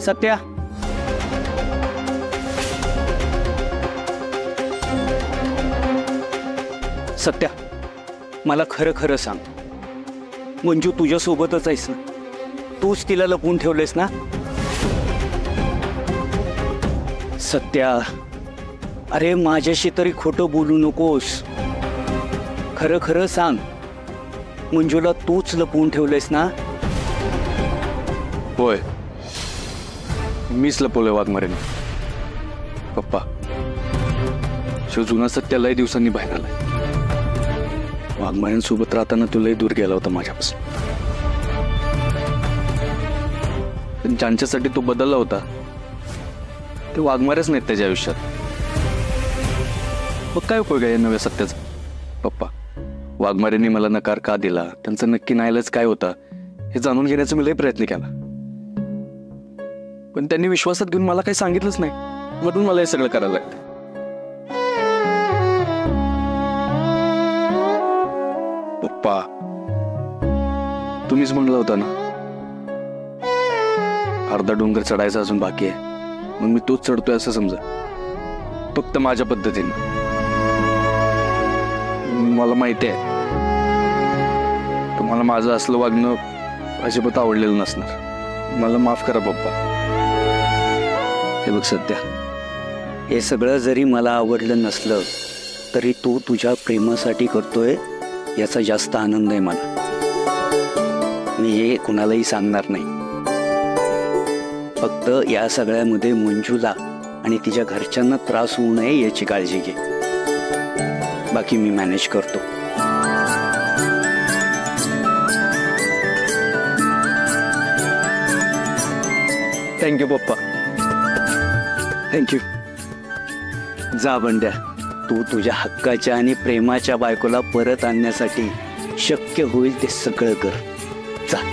सत्या, सत्या, मला खरं खरं सांग, मंजू तुझ्या सोबतच आहेस ना? तूच तिला लपवून ठेवलेस ना? सत्या, अरे माझ्याशी तरी खोटं बोलू नकोस. खरं खरं सांग, मंजूला तूच लपवून ठेवलेस ना? होय, मीच लपवलंय वाघमारेने. पप्पा, शिव जुना सत्या लय दिवसांनी बाहेर आलाय. वाघमाऱ्यांसोबत राहताना तो लय दूर गेला होता माझ्यापासून. पण ज्यांच्यासाठी तो बदलला होता ते वाघमारेच नाहीत त्याच्या आयुष्यात. मग काय उपयोग आहे नव्या सत्याचा? पप्पा, वाघमारेंनी मला नकार का दिला, त्यांचा नक्की नाईलाज काय होता हे जाणून घेण्याचा मी लय प्रयत्न केला. पण त्यांनी विश्वासात घेऊन मला काही सांगितलंच नाही, म्हणून मला हे सगळं करायला लागतं. पप्पा, तुम्हीच म्हणलं होता ना अर्धा डोंगर चढायचा अजून बाकी आहे, मग मी तोच चढतोय असं समजा, फक्त माझ्या पद्धतीने. मला माहिती आहे तुम्हाला माझं असलं वागणं अजिबात आवडलेलं नसणार. मला माफ करा पप्पा. हे बघ सध्या, हे सगळं जरी मला आवडलं नसलं तरी तू तुझ्या प्रेमासाठी करतोय याचा जास्त आनंद आहे मला. मी हे कुणालाही सांगणार नाही. फक्त या सगळ्यामध्ये मंजूला आणि तिच्या घरच्यांना त्रास होऊ नये याची काळजी घे. बाकी मी मॅनेज करतो. थँक्यू पप्पा. थँक्यू. जा बंड्या, तू तुझ्या हक्काच्या आणि प्रेमाच्या बायकोला परत आणण्यासाठी शक्य होईल ते सगळं कर. जा.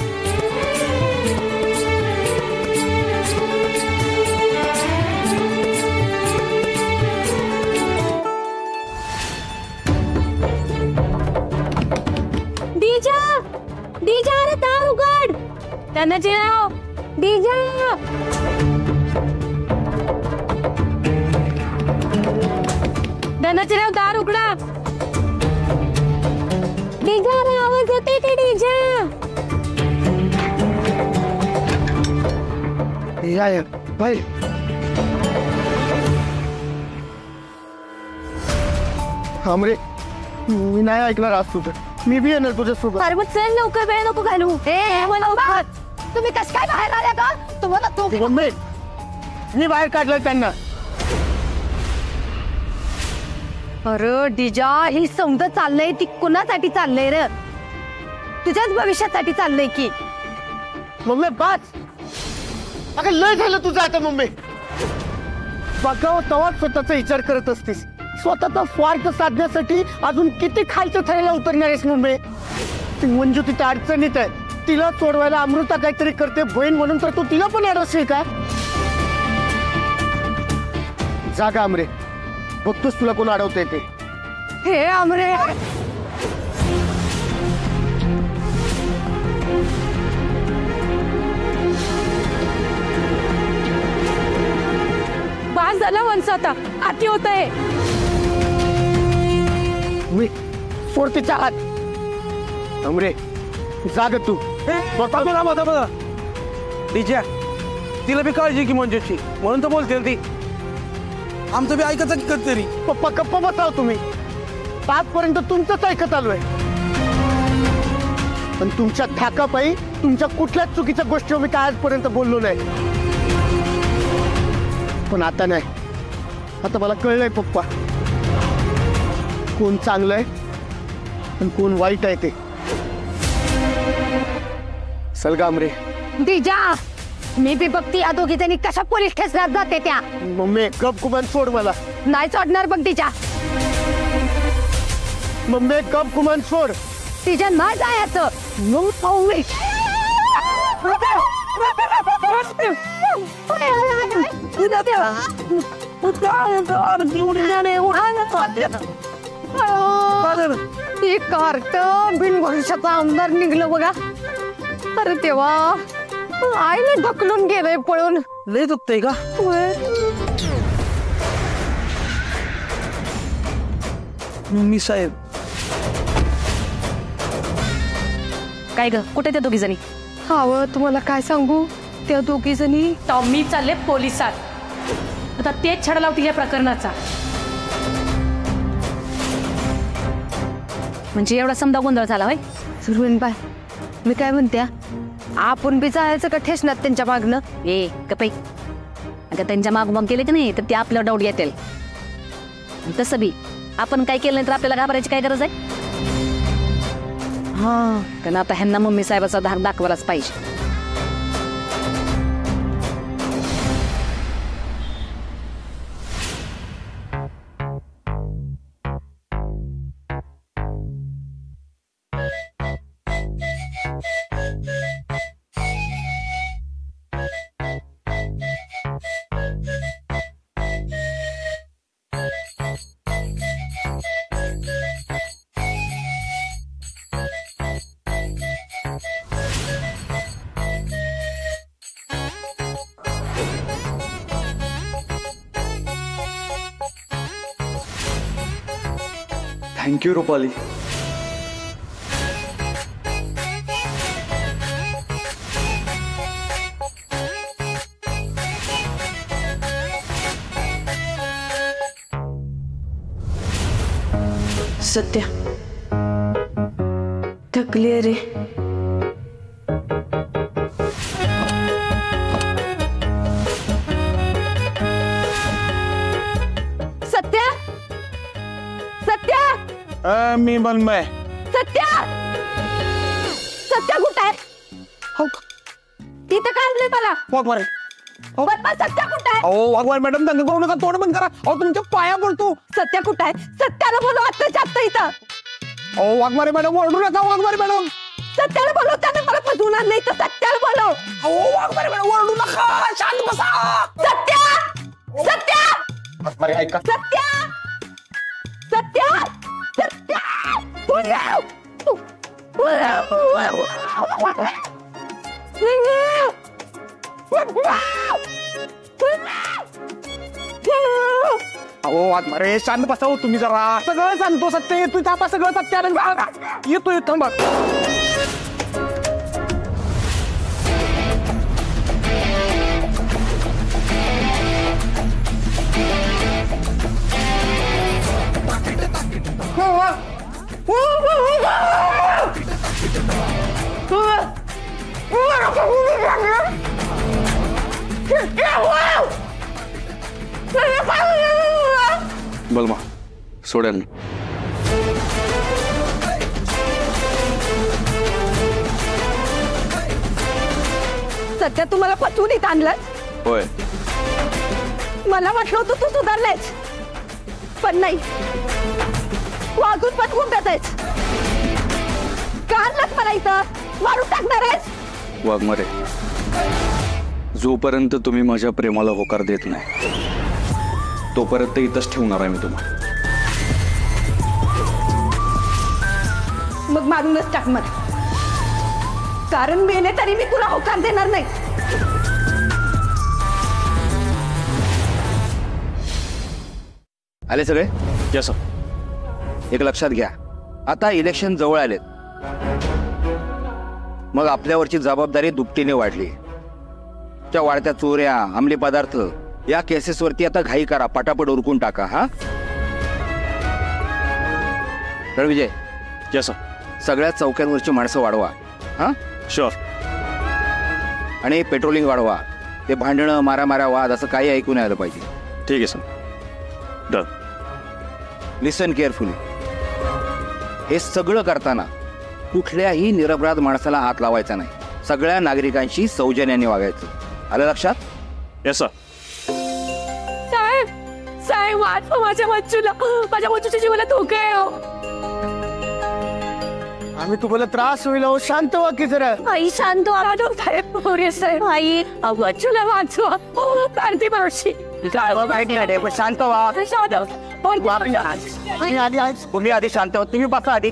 डीजा, अरे दार उघड. त्यांना चिराव. डीजा, त्यांना चिराव, दार उघडा. डीजा, अरे आवाज येते की डीजा? या भाई. हमरे मी नाही ऐकणार आज तुझं. मी बी येणार तुझ्यासोबत. अरे मग चल लवकर, वेळ नको घालू. तुम्ही कस काय बाहेर आल्या का? तुम्हाला मी बाहेर काढलं त्यांना. अरे डीजा, ही समजा चाललंय ती कुणासाठी चाललंय रे? तुझ्याच भविष्यासाठी चाललंय की? मम्मी बस. अगं लय झालं तुझं आता मम्मी. बघावं तेव्हा स्वतःचा विचार करत असतीस. स्वतःचा स्वार्थ साधण्यासाठी अजून किती खालच्या थराला उतरणार आहेस मम्मी? ती मंजू तिथे अडचणीत आहे, तिला सोडवायला अमृता काहीतरी करते बहीण म्हणून, तर तू तिला पण अडवशील का? जागा अमरे, बघतोस तुला कोण अडवते ते. हे अमरे, बास झाला वंश, आता आती होत आहे. मी सोडतीच्या हात. अमरे जाग तू. बघा तिच्या तिला बी काळजी की मंजूची, म्हणून तर बोलते ती. आमचं बी ऐकायचं की कधीतरी. पप्पा गप्पा बसाव तुम्ही. आजपर्यंत तुमचंच ऐकत आलोय, पण तुमच्या धाकापायी तुमच्या कुठल्याच चुकीच्या गोष्टीवर मी काय आजपर्यंत बोललो नाही. पण आता नाही, आता मला कळलंय पप्पा कोण चांगलं आहे आणि कोण वाईट आहे ते. सलगा अमरे. डीजा, मी बी बघती या दोघी जणी कशा पोलीस स्टेशनात जाते त्या. मम्मी गप कुमान सोड मला. नाही सोडणार बघ डीजा. मम्मी गप कुमान सोड. डीजा नाही जायचं. मग पाहू. कार्ट बिन भविष्याचा आमदार निघलं बघा. अरे तेव्हा आईला ढकलून गेलंय पळून. लय दुखतंय का? मम्मी साहेब. काय ग, कुठे त्या दोघी जणी? हवं तुम्हाला काय सांगू, त्या दोघी जणी मी चालले पोलिसात. आता तेच छडा लावते या प्रकरणाचा. म्हणजे एवढा समजा गोंधळ झाला होय? सुरवीनबाई, मी काय म्हणत्या, आपण बी जायचं का ठेसण्यात त्यांच्या मागणं? ए कपई, अगं त्यांच्या माग मग गेले की नाही तर ते आपल्यावर डाऊट येतील. तसं बी आपण काय केलं नाही तर आपल्याला घाबरायची काय गरज आहे? हा, कारण आता ह्यांना मम्मी साहेबाचा धाक दाखवायलाच पाहिजे. थँक्यू रुपाली. सत्या थकली रे. सत्या, सत्या, मी बनमय. सत्या, सत्या कुठे आहे? तिथं काय आणलंय मला? वाघमारे. बरं, सत्या कुठे आहे? अहो वाघमारे मॅडम, दंग करू नका, तोंड बंद करा. अहो तुमच्या पाया पडतो. सत्या कुठे आहे? सत्याला बोलव आत्ताच्या आत्ता इथं. अहो वाघमारे मॅडम, ओरडू नका वाघमारे मॅडम. सत्याला बोलव, त्याने मला फसवून आणलंय तर सत्याला बोलव. अहो वाघमारे मॅडम, ओरडू नका, शांत बसा. सत्या, सत्या, वाघमारे ऐका. सत्या, सत्या, सत्या, बोलव. अहो वाघमारे शांत बसा हो तुम्ही जरा. सगळं सांगतो, सत्य येतोय, थांबा, सगळं सत्य येतोय, थांबा. बलमा सोडेल. सत्या, तुम्हाला फसवून इथं आणलं? होय. मला वाटलं होतं तू सुधारलायस, पण नाही, वागून पण गुंडात आहेस. का आणलंस मला इथं? मारून टाकणार आहेस? वाघमारे, जोपर्यंत तुम्ही माझ्या प्रेमाला होकार देत नाही तोपर्यंत इथंच ठेवणार आहे मी तुम्हाला. मग मारूनच टाक मला, कारण मेले तरी मी तुला होकार देणार नाही. आले सगळे? Yes sir. एक लक्षात घ्या, आता इलेक्शन जवळ आलेत, मग आपल्यावरची जबाबदारी दुपटीने वाढली. त्या वाढत्या चोऱ्या, अंमली पदार्थ या केसेसवरती आता घाई करा, पटापट उरकून टाका. हा रणविजय, यस सर. सगळ्या चौक्यांवरची माणसं वाढवा. हा शुअर. आणि पेट्रोलिंग वाढवा. ते भांडणं, मारामारा, वाद असं काही ऐकू नाही आलं पाहिजे. ठीक आहे सर. डन. लिसन केअरफुली. हे सगळं करताना कुठल्याही निरपराध माणसाला हात लावायचा नाही. सगळ्या नागरिकांशी सौजन्याने वागायचं. आलं लक्षात? Yes sir. साहेब, साहेब वाचवा माझ्या बच्चूला. माझ्या बच्चूच्या जीवाला धोका आहे. आम्ही तुम्हाला त्रास होईल. हो शांत व्हा की जरा. आई शांत व्हा साहेब. मोरे साहेब, आई बच्चूला वाचवा. भारती मावशी शांत व्हा. तुम्ही आधी शांत व्हा. तुम्ही बसा आधी.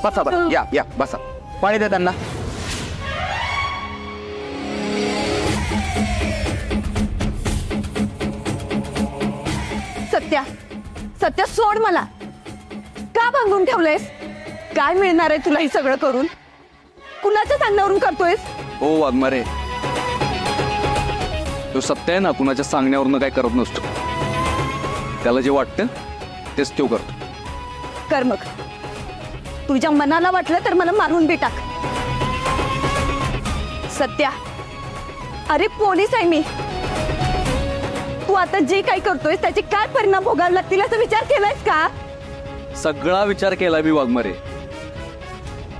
बसा बसा. या या बसा. पाणी द्या त्यांना. सत्या सत्या सोड मला. का बांधून ठेवलंयस? काय मिळणार आहे तुला हे सगळं करून? कुणाच्या सांगण्यावरून करतोयस? ओ वाघमारे, तो सत्य आहे ना, कुणाच्या सांगण्यावरनं काय करत नसतो. त्याला जे वाटतं तेच तो करतो. कर मग. तुझ्या मनाला वाटलं तर मला मारून बी टाक. सत्या, अरे पोलीस आहे मी. तू आता जे काही करतोय त्याचे काय परिणाम भोगावे लागतील याचा विचार केलायस का? सगळा विचार केलाय मी वाघमारे,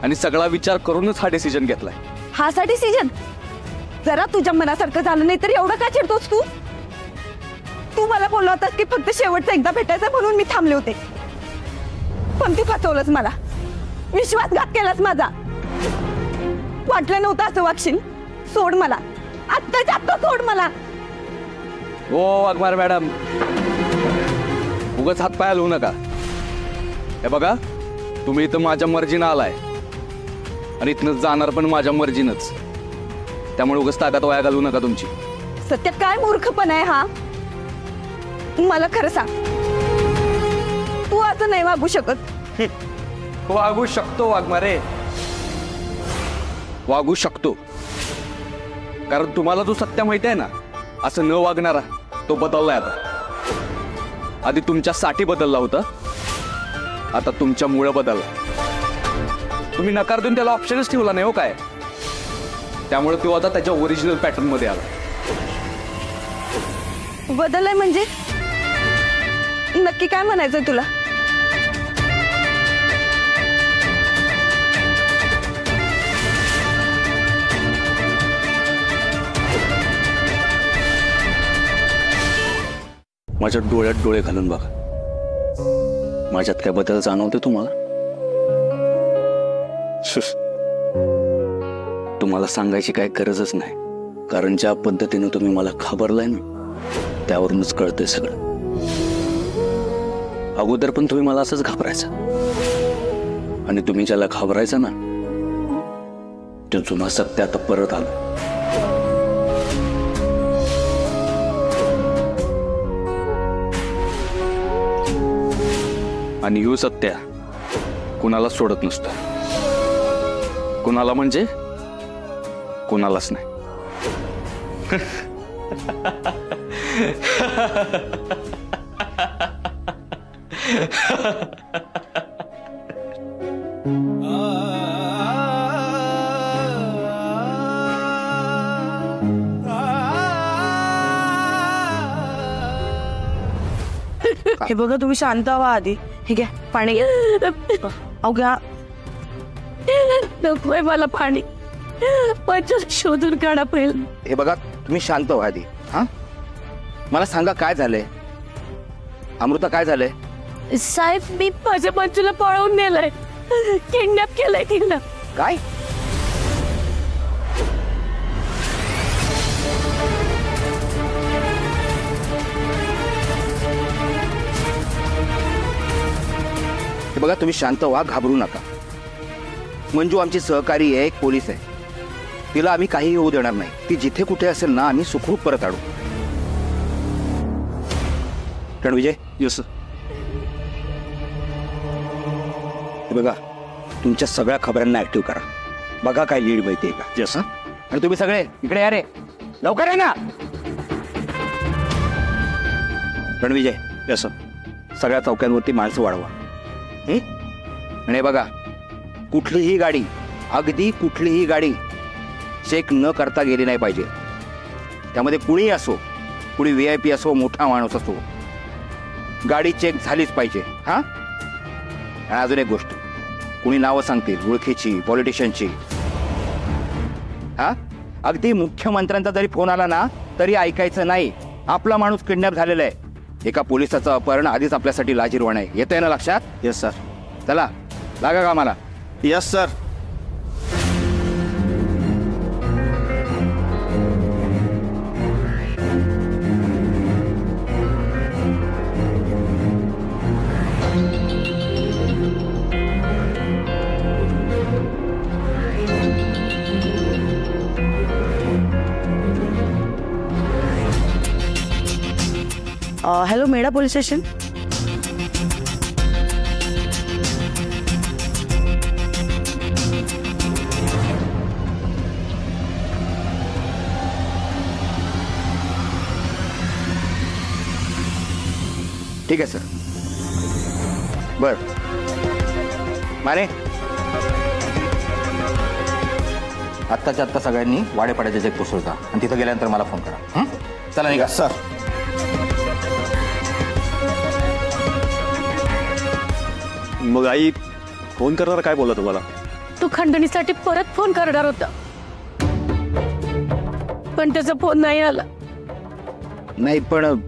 आणि सगळा विचार करूनच हा डिसिजन घेतलाय. हा सा डिसिजन जरा तुझ्या मनासारखं झालं नाही तर एवढं का चिडतोस तू? तू मला बोलला होतास की फक्त शेवटचं एकदा भेटायचं म्हणून मी थांबले होते, पण तू फसवलंस मला. विश्वासघात केलास माझा. वाटलं नव्हतं असं वागशील. सोड मला, आत्ताच्या आत्ता सोड मला. ओ वाघमारे मॅडम, उगाच हातपाय हलवू नका. हे बघा, तुम्ही इथं माझ्या मर्जीनं आलाय आणि इथनं जाणार पण माझ्या मर्जीनंच. त्यामुळे उगाच ताकद वाया घालवू नका तुमची. सत्य, काय मूर्खपणा आहे हा? मला खरं सांग, तू असं नाही वागू शकत. वागू शकतो वाघमारे, वागू शकतो. कारण तुम्हाला जो सत्य माहिती आहे ना, असं न वागणारा, तो बदललाय आता. आधी तुमच्यासाठी बदलला होता, आता तुमच्यामुळे बदलला. तुम्ही नकार देऊन त्याला ऑप्शनच ठेवला नाही हो काय. त्यामुळे तो आता त्याच्या ओरिजिनल पॅटर्न मध्ये आला. बदललाय म्हणजे नक्की काय म्हणायचंय तुला? माझ्या डोळ्यात डोळे घालून बघा. माझ्यात काय बदल जाणवते तुम्हाला? तुम्हाला सांगायची काय गरजच नाही, कारण ज्या पद्धतीने तुम्ही मला घाबरलाय ना, त्यावरूनच कळतंय सगळं. अगोदर पण तुम्ही मला असंच घाबरायचं, आणि तुम्ही ज्याला घाबरायचं ना, तो जुना सत्य आता परत आलं. आणि यू सत्या कुणाला सोडत नसतो. कुणाला म्हणजे कुणालाच नाही. हे बघा, तुम्ही शांत व्हा आधी. हे घ्या पाणी. अहो घ्या. नकोय मला पाणी. पंचर शोधून काढा पहिलं. हे बघा, तुम्ही शांत व्हा आधी. हा, मला सांगा काय झालंय? अमृता, काय झालंय? साहेब, मी माझ्या मंजूला पळवून नेलंय, किडनॅप केलंय तिला. काय? हे बघा, तुम्ही शांत व्हा, घाबरू नका. मंजू आमची सहकारी आहे, एक पोलीस आहे. तिला आम्ही काही होऊ देणार नाही. ती जिथे कुठे असेल ना, आम्ही सुखरूप परत आणू. रणविजय. Yes sir. हे बघा, तुमच्या सगळ्या खबरांना ऍक्टिव्ह करा. बघा काय लीड माहितीये का. यस. आणि तुम्ही सगळे इकडे या रे, लवकर आहे ना. रणविजय. Yes sir. सगळ्या चौक्यांवरती माणसं वाढवा. आणि बघा, कुठलीही गाडी, अगदी कुठलीही गाडी चेक न करता गेली नाही पाहिजे. त्यामध्ये कुणीही असो, कुणी VIP असो, मोठा माणूस असो, गाडी चेक झालीच पाहिजे. हा, आणि अजून एक गोष्ट, कुणी नावं सांगतील ओळखीची, पॉलिटिशियनची, हा, अगदी मुख्यमंत्र्यांचा जरी फोन आला ना तरी ऐकायचं नाही. आपला माणूस किडनॅप झालेला आहे. एका पोलिसाचं अपहरण आधीच आपल्यासाठी लाजिरवाणं आहे. येतंय ना लक्षात? Yes sir. चला, लागा कामाला. Yes sir. Hello Meda police station. ठीक आहे सर. बर माने, आत्ताच्या आत्ता सगळ्यांनी वाडेपाड्याचे चेक पुसळता आणि तिथं गेल्यानंतर मला फोन करा. चला निघा. सर मग आई फोन करणार काय बोलला तुम्हाला? तू खंडणीसाठी परत फोन करणार होता, पण त्याचा फोन नाही आला. नाही, पण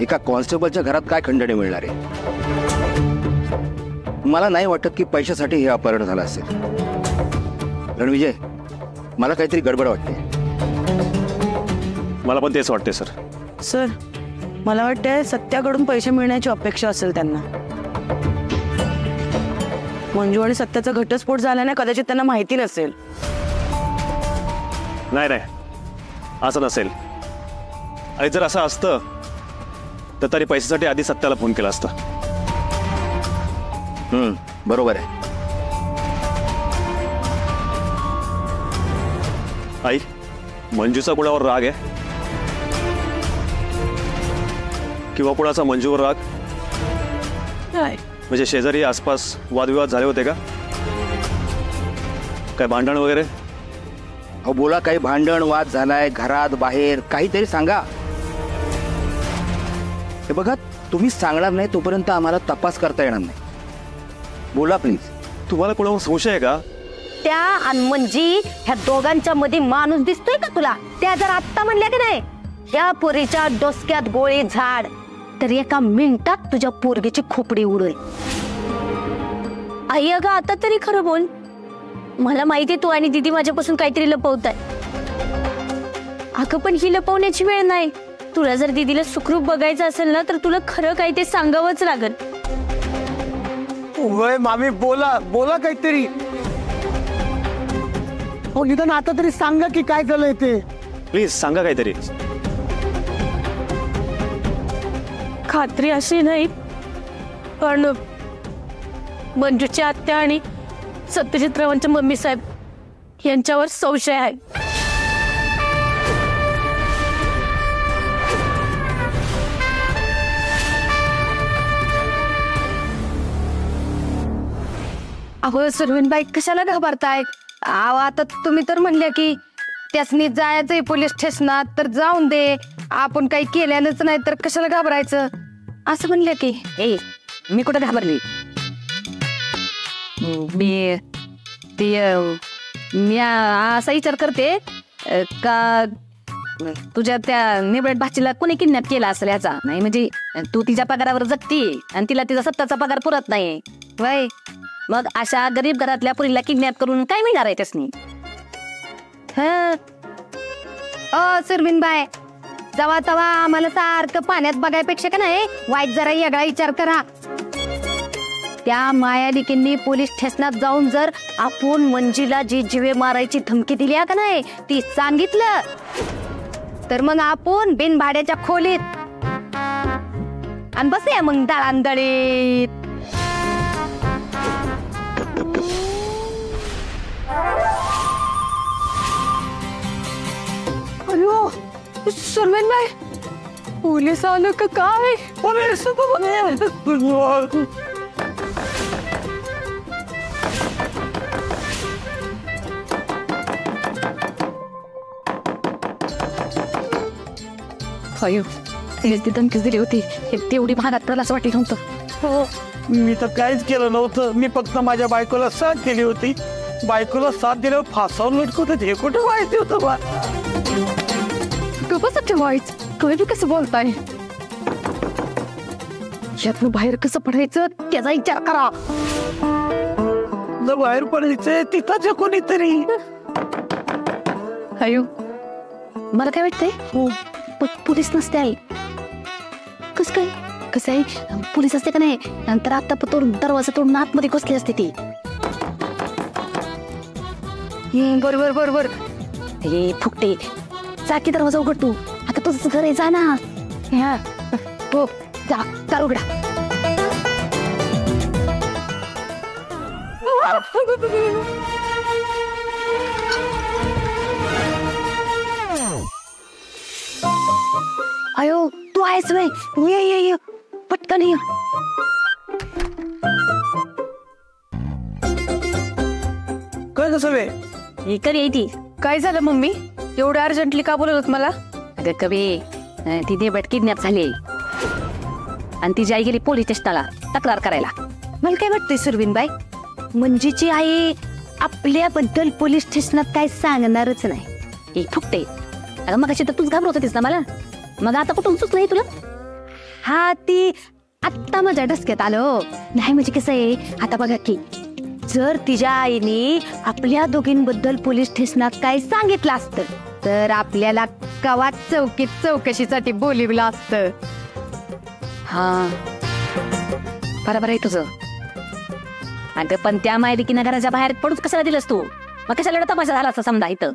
एका कॉन्स्टेबलच्या घरात काय खंडणी मिळणार आहे? मला नाही वाटत की पैशासाठी हे अपहरण झालं असेल. रणविजय, मला काहीतरी गडबड वाटते. मला पण तेच वाटते सर. सर मला वाटतंय सत्याकडून पैसे मिळण्याची अपेक्षा असेल त्यांना. मंजू आणि सत्याचा घटस्फोट झाल्याने कदाचित त्यांना माहिती नसेल. नाही नाही, असं नसेल. आणि जर असं असतं तर तरी पैशासाठी आधी सत्याला फोन केला असता. बरोबर आहे. आई, मंजूचा कुणावर राग आहे किंवा कुणाचा मंजूवर राग? नाही. म्हणजे शेजारी आसपास वादविवाद झाले होते का? काय भांडण वगैरे? अहो बोला, काही भांडण वाद झालाय घरात बाहेर, काहीतरी सांगा. हे बघा, तुम्ही सांगणार नाही तोपर्यंत आम्हाला तपास करता येणार नाही. बोला प्लीज. तुम्हाला कोणावर संशय आहे का? त्या आणि म्हणजे ह्या दोघांच्या मध्ये माणूस दिसतोय का तुला? त्या जर आत्ता म्हणल्या की नाही त्या पोरीच्या डोसक्यात गोळी झाड, तर एका मिनिटात तुझ्या पोरगीची खोपडी उडेल. आई अगं आता तरी खरं बोल. मला माहिती तू आणि दीदी माझ्यापासून काहीतरी लपवताय. अगं पण ही लपवण्याची वेळ नाही. तुला जर दीदीला सुखरूप बघायचं असेल ना तर तुला खरं काही ते सांगावंच लागल. वय मामी, बोला बोला काहीतरी. हो निदान आता तरी सांगा की काय झालंय ते. प्लीज सांगा काहीतरी. खात्री अशी नाही, पण मंजूची आत्या आणि सत्यजितरावांच्या मम्मी साहेब यांच्यावर संशय आहे. अहो सुरवीनबाई, कशाला घाबरताय? अहो आता तुम्ही तर म्हणल्या की त्यासनी जायचंय पोलीस स्टेशनात, तर जाऊन दे. आपण काही केल्यानंच नाही तर कशाला घाबरायचं असं म्हणले की. ए, मी कुठं घाबरली? मी असा विचार करते का तुझ्या त्या निबळट भाचीला कोणी किडनॅप केला असेल याचा. नाही म्हणजे तू तिच्या पगारावर जगती आणि तिला तिचा सत्ताचा पगार पुरत नाही वय. मग अशा गरीब घरातल्या पुरीला किडनॅप करून काय मिळणार आहे त्यासनी? सुरवीनबाई, जवा तवा आम्हाला सारखं पाण्यात बघायपेक्षा का नाही वाईट जरा वेगळा विचार करा. त्या मायालिकींनी पोलीस स्टेशनात जाऊन जर आपण मंजीला जी जीवे मारायची धमकी दिली का नाही ती सांगितलं तर मग आपण बिनभाड्याच्या खोलीत आणि बसूया मग दळांदळीत. अयो सुरवीनबाई, पोलीस आलं का काय? पोलीस अयो, तिने ती धमकीच दिली होती. हे तेवढी भागात त्याला असं वाटलं नव्हतं. हो, मी तर काहीच केलं नव्हतं. मी फक्त माझ्या बायकोला साथ दिली होती. बायकोला साथ दिल्यावर फासावर लटकवत हे कुठं माहिती होतं बा? कसं ठेवायचं? तुम्ही बी कसं बोलताय? यातनं बाहेर कसं पडायचं त्याचा विचार करा. बाहेर पडायचंय तिथं कोणीतरी. अयो, मला काय वाटतंय पोलीस नसते आई. कस काय? कसं आहे, पोलीस असते का नाही नंतर आता तोडून दरवाजा तोडून आतमध्ये घुसली असते ती. बरोबर बरोबर. हे फुकटे, चाकी दरवाजा उघड तू. आता तुझं घर आहे, जा ना. हो जा दार उघडा. अयो तू आहेस वय, ये ये ये पटकन ये. काय कसं वे ही कर येते. काय झालं मम्मी, एवढं अर्जंटली का बोलत मला? अगं कवी ती नेबट किडनॅप झाली आणि तिची आई गेली पोलीस स्टेशनला तक्रार करायला. मला काय वाटतंय सुरवीनबाई, मंजीची आई आपल्याबद्दल पोलीस स्टेशनात काय सांगणारच नाही. एक फुकटे. अगं मग तर तूच घाबरत होतीस ना मला, मग आता कुठून सुचलं तुला? हा ती आत्ता माझ्या डसक्यात आलं. नाही म्हणजे कसं आहे, आता बघा की जर तिच्या आईने आपल्या दोघींबद्दल पोलीस स्टेशनात काय सांगितलं असतं तर आपल्याला कवा चौकीत चौकशीसाठी बोलिवलं असतं. हा बरोबर आहे तुझं. अगं पण त्या मायलिकीनं घराच्या बाहेर पडूच कशाला दिलंस तू? मग कशाला तमाशा झाला असं समजा इथं.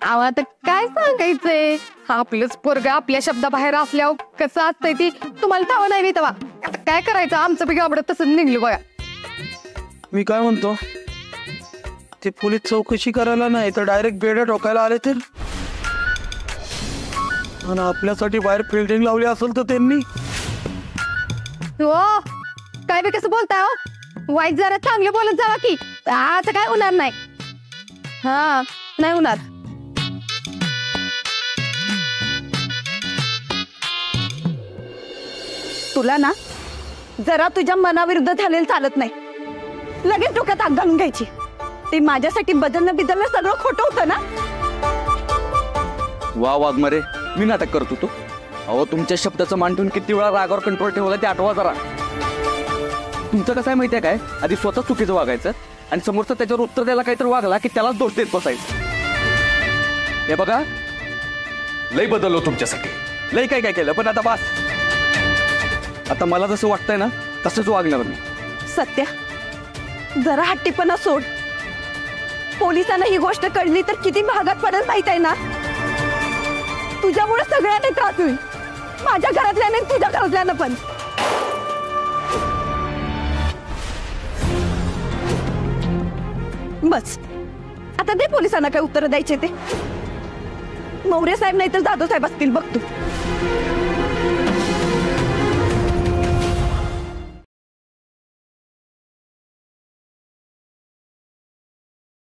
आव आता काय सांगायचंय, आपलंच पोरग आपल्या शब्दाबाहेर असल्यावर कसं असतंय ती तुम्हाला ठाव नाही तेव्हा. आता काय करायचं, आमचं बी गाबडं तसं निघलं बघा. मी काय म्हणतो, ते पोलीस चौकशी करायला नाही तर डायरेक्ट बेड्या ठोकायला आले तर, आणि आपल्यासाठी बाहेर फिल्डिंग लावली असेल तर त्यांनी. हो काय बी कसं बोलताय हो, वाईट जरा चांगलं बोलत जावा की. आता काय होणार नाही. हा नाही होणार. तुला ना जरा तुझ्या मनाविरुद्ध झालेलं चालत नाही. लगेच डोक्यात आग घालून घ्यायची. ते माझ्यासाठी बदलणं सगळं खोटं होतं ना. वा वाघमारे, मी नाटक करतो तो. अहो तुमच्या शब्दाचं मान ठेवून किती वेळा रागावर कंट्रोल ठेवला ते आठवा जरा. तुमचं कसं आहे माहितीये काय, आधी स्वतः चुकीचं वागायचं आणि समोरचं त्याच्यावर उत्तर द्यायला काहीतरी वागला की त्यालाच दोष देत बसायचं. हे बघा, लई बदललो तुमच्यासाठी, लई काय काय केलं, पण आता बस. आता मला जसं वाटतंय ना तसंच वागणार मी. सत्या जरा हट्टीपणा सोड. पोलिसांना ही गोष्ट कळली तर किती भागात पडेल माहित आहे ना. तुझ्यामुळे सगळ्यांना त्रास होईल, माझ्या घरातल्याने तुझ्या घरातल्यानं पण. बस आता दे पोलिसांना काय उत्तर द्यायचे ते. मौर्य साहेब नाही तर जाधव साहेब असतील बघ तू.